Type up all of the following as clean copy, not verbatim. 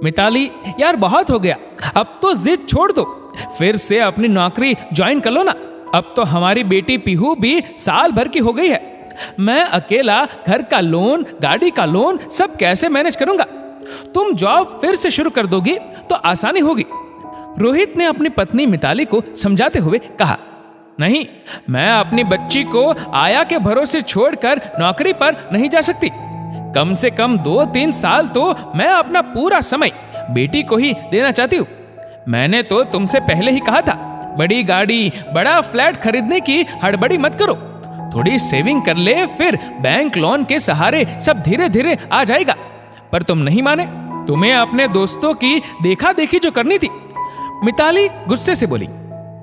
मिताली, यार बहुत हो गया, अब तो जिद छोड़ दो, फिर से अपनी नौकरी ज्वाइन कर लो ना। अब तो हमारी बेटी पीहू भी साल भर की हो गई है। मैं अकेला घर का लोन, गाड़ी का लोन सब कैसे मैनेज करूंगा? तुम जॉब फिर से शुरू कर दोगी तो आसानी होगी। रोहित ने अपनी पत्नी मिताली को समझाते हुए कहा, नहीं, मैं अपनी बच्ची को आया के भरोसे छोड़कर नौकरी पर नहीं जा सकती। कम से कम 2-3 साल तो मैं अपना पूरा समय बेटी को ही देना चाहती हूँ। मैंने तो तुमसे पहले ही कहा था, बड़ी गाड़ी, बड़ा फ्लैट खरीदने की हड़बड़ी मत करो। थोड़ी सेविंग कर ले, फिर बैंक लोन के सहारे सब धीरे धीरे आ जाएगा। पर तुम नहीं माने। तुम्हें अपने दोस्तों की देखा देखी जो करनी थी। मिताली गुस्से से बोली।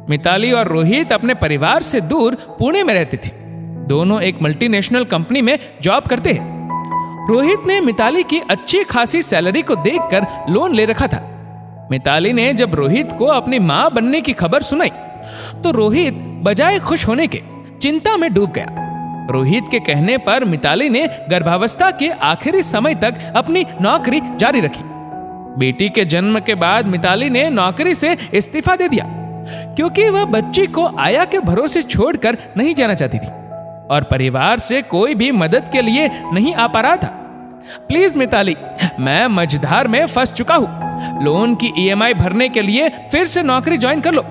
मिताली और रोहित अपने परिवार से दूर पुणे में रहते थे। दोनों एक मल्टीनेशनल कंपनी में जॉब करते हैं। रोहित ने मिताली की अच्छी खासी सैलरी को देखकर लोन ले रखा था। मिताली ने जब रोहित को अपनी मां बनने की खबर सुनाई तो रोहित बजाय खुश होने के चिंता में डूब गया। रोहित के कहने पर मिताली ने गर्भावस्था के आखिरी समय तक अपनी नौकरी जारी रखी। बेटी के जन्म के बाद मिताली ने नौकरी से इस्तीफा दे दिया, क्योंकि वह बच्ची को आया के भरोसे छोड़कर नहीं जाना चाहती थी और परिवार से कोई भी मदद के लिए नहीं आ पा रहा था। प्लीज मिताली, मैं मझधार में फंस चुका हूँ। लोन की ईएमआई भरने के लिए फिर से नौकरी ज्वाइन कर लो।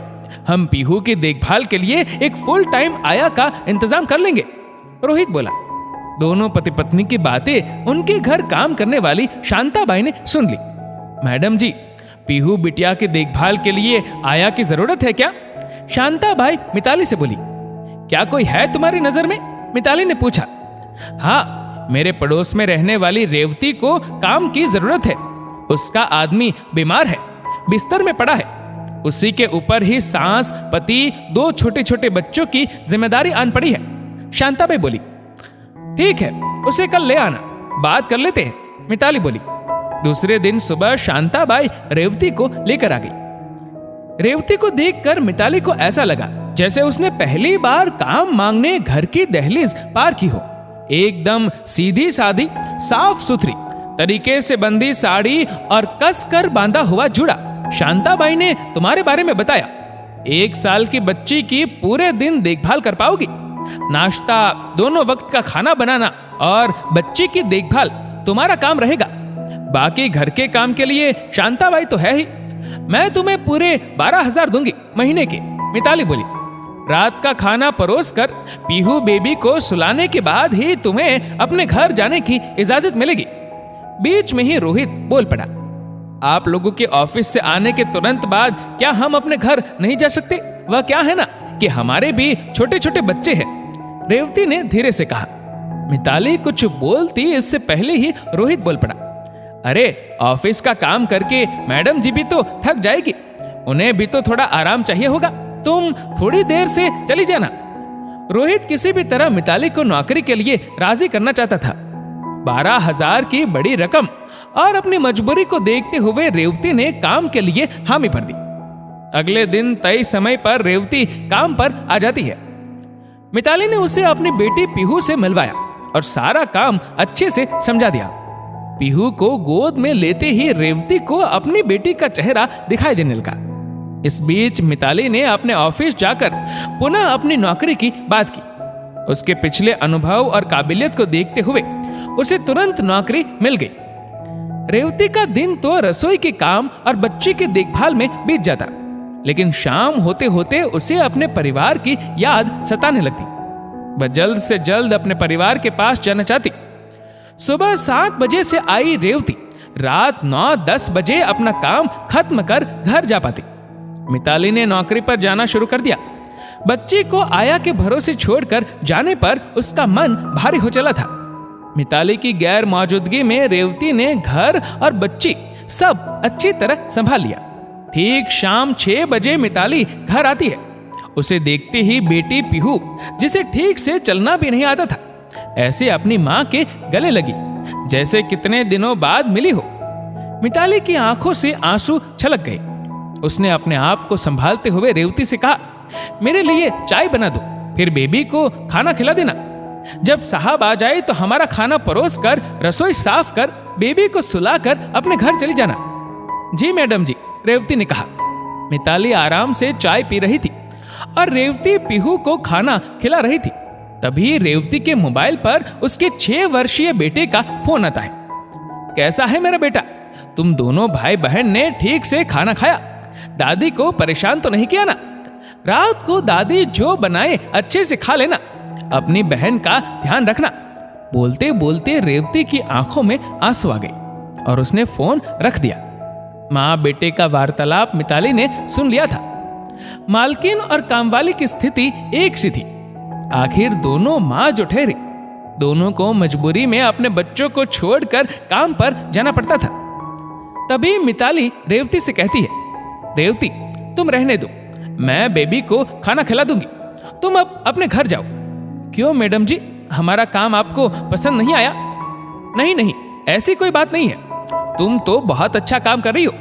हम पीहू की देखभाल के लिए एक फुल टाइम आया का इंतजाम कर लेंगे, रोहित बोला। दोनों पति पत्नी की बातें उनके घर काम करने वाली शांताबाई ने सुन ली। मैडम जी, पीहू बिटिया की देखभाल के लिए आया की जरूरत है क्या? शांताबाई मिताली से बोली। क्या कोई है तुम्हारी नजर में? मिताली ने पूछा। हाँ, मेरे पड़ोस में रहने वाली रेवती को काम की जरूरत है। उसका आदमी बीमार है, बिस्तर में पड़ा है। उसी के ऊपर ही सास, पति, 2 छोटे छोटे बच्चों की जिम्मेदारी आन पड़ी है, शांताबाई बोली। ठीक है, उसे कल ले आना, बात कर लेते हैं, मिताली बोली। दूसरे दिन सुबह शांताबाई रेवती को लेकर आ गई। रेवती को देखकर मिताली को ऐसा लगा जैसे उसने पहली बार काम मांगने घर की दहलीज पार की हो। एकदम सीधी सादी, साफ सुथरी तरीके से बंदी साड़ी और कस कर बांधा हुआ जूड़ा। शांताबाई ने तुम्हारे बारे में बताया। 1 साल की बच्ची की पूरे दिन देखभाल कर पाओगी? नाश्ता, दोनों वक्त का खाना बनाना और बच्ची की देखभाल तुम्हारा काम रहेगा। बाकी घर के काम के लिए शांताबाई तो है ही। मैं तुम्हें पूरे 12,000 दूंगी महीने के, मिताली बोली। रात का खाना परोस कर पीहू बेबी को सुलाने के बाद ही तुम्हें अपने घर जाने की इजाजत मिलेगी। बीच में ही रोहित बोल पड़ा। आप लोगों के ऑफिस से आने के तुरंत बाद क्या हम अपने घर नहीं जा सकते? वह क्या है ना कि हमारे भी छोटे छोटे बच्चे हैं, रेवती ने धीरे से कहा। मिताली कुछ बोलती इससे पहले ही रोहित बोल पड़ा। अरे, ऑफिस का काम करके मैडम जी भी तो थक जाएगी, उन्हें भी तो थोड़ा आराम चाहिए होगा। तुम थोड़ी देर से चली जाना। रोहित किसी भी तरह मिताली को नौकरी के लिए राजी करना चाहता था। 12,000 की बड़ी रकम और अपनी मजबूरी को देखते हुए रेवती ने काम के लिए हामी भर दी। अगले दिन तय समय पर रेवती काम पर आ जाती है। मिताली ने उसे अपनी बेटी पीहू से मिलवाया और सारा काम अच्छे से समझा दिया। पीहू को गोद में लेते ही रेवती को अपनी बेटी का चेहरा दिखाई देने लगा। इस बीच मिताली ने अपने ऑफिस जाकर पुनः अपनी नौकरी की बात की। उसके पिछले अनुभव और काबिलियत को देखते हुए उसे तुरंत नौकरी मिल गई। रेवती का दिन तो रसोई के काम और बच्ची की देखभाल में बीत जाता, लेकिन शाम होते होते उसे अपने परिवार की याद सताने लगती। वह जल्द से जल्द अपने परिवार के पास जाना चाहती। सुबह 7 बजे से आई रेवती रात 9-10 बजे अपना काम खत्म कर घर जा पाती। मिताली ने नौकरी पर जाना शुरू कर दिया। बच्ची को आया के भरोसे छोड़कर जाने पर उसका मन भारी हो चला था। मिताली की गैर मौजूदगी में रेवती ने घर और बच्ची सब अच्छी तरह संभाल लिया। ठीक शाम 6 बजे मिताली घर आती है। उसे देखते ही बेटी पीहू, जिसे ठीक से चलना भी नहीं आता था, ऐसे अपनी मां के गले लगी जैसे कितने दिनों बाद मिली हो। मिताली की आंखों से आंसू छलक गए। उसने अपने आप को संभालते हुए रेवती से कहा, मेरे लिए चाय बना दो, फिर बेबी को खाना खिला देना। जब साहब आ जाए तो हमारा खाना परोस कर, रसोई साफ कर, बेबी को सुलाकर अपने घर चली जाना। जी मैडम जी, रेवती ने कहा। मिताली आराम से चाय पी रही थी और रेवती पीहू को खाना खिला रही थी। तभी रेवती के मोबाइल पर उसके 6 वर्षीय बेटे का फोन आता है। कैसा है मेरा बेटा? तुम दोनों भाई बहन ने ठीक से खाना खाया? दादी को परेशान तो नहीं किया ना? रात को दादी जो बनाए अच्छे से खा लेना। अपनी बहन का ध्यान रखना। बोलते बोलते रेवती की आंखों में आंसू आ गए और उसने फोन रख दिया। माँ बेटे का वार्तालाप मिताली ने सुन लिया था। मालकिन और कामवाली की स्थिति एक सी थी। आखिर दोनों माँ जो ठहरी, दोनों को मजबूरी में अपने बच्चों को छोड़कर काम पर जाना पड़ता था। तभी मिताली रेवती से कहती है, रेवती तुम रहने दो, मैं बेबी को खाना खिला दूंगी, तुम अब अपने घर जाओ। क्यों मैडम जी, हमारा काम आपको पसंद नहीं आया? नहीं नहीं, ऐसी कोई बात नहीं है, तुम तो बहुत अच्छा काम कर रही हो।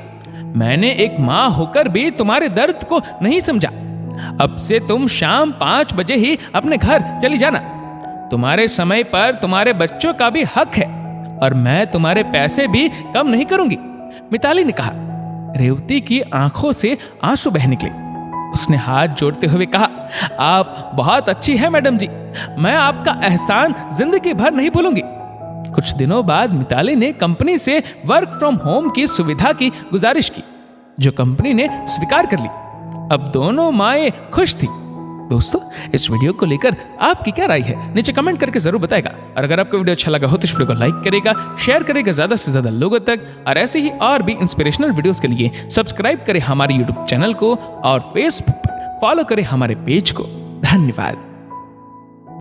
मैंने एक माँ होकर भी तुम्हारे दर्द को नहीं समझा। अब से तुम शाम 5 बजे ही अपने घर चली जाना। तुम्हारे समय पर तुम्हारे बच्चों का भी हक है और मैं तुम्हारे पैसे भी कम नहीं करूंगी, मिताली ने कहा। रेवती की आंखों से आंसू बह निकले। उसने हाथ जोड़ते हुए कहा, आप बहुत अच्छी हैं मैडम जी, मैं आपका एहसान जिंदगी भर नहीं भूलूंगी। कुछ दिनों बाद मिताली ने कंपनी से वर्क फ्रॉम होम की सुविधा की गुजारिश की, जो कंपनी ने स्वीकार कर ली। अब दोनों माएं खुश थी। दोस्तों, इस वीडियो को लेकर आपकी क्या राय है, नीचे कमेंट करके जरूर बताएगा। और अगर आपको वीडियो अच्छा लगा हो तो इस वीडियो को लाइक करेगा, शेयर करेगा ज्यादा से ज्यादा लोगों तक। और ऐसे ही और भी इंस्पिरेशनल वीडियोस के लिए सब्सक्राइब करें हमारे यूट्यूब चैनल को और फेसबुक पर फॉलो करें हमारे पेज को। धन्यवाद।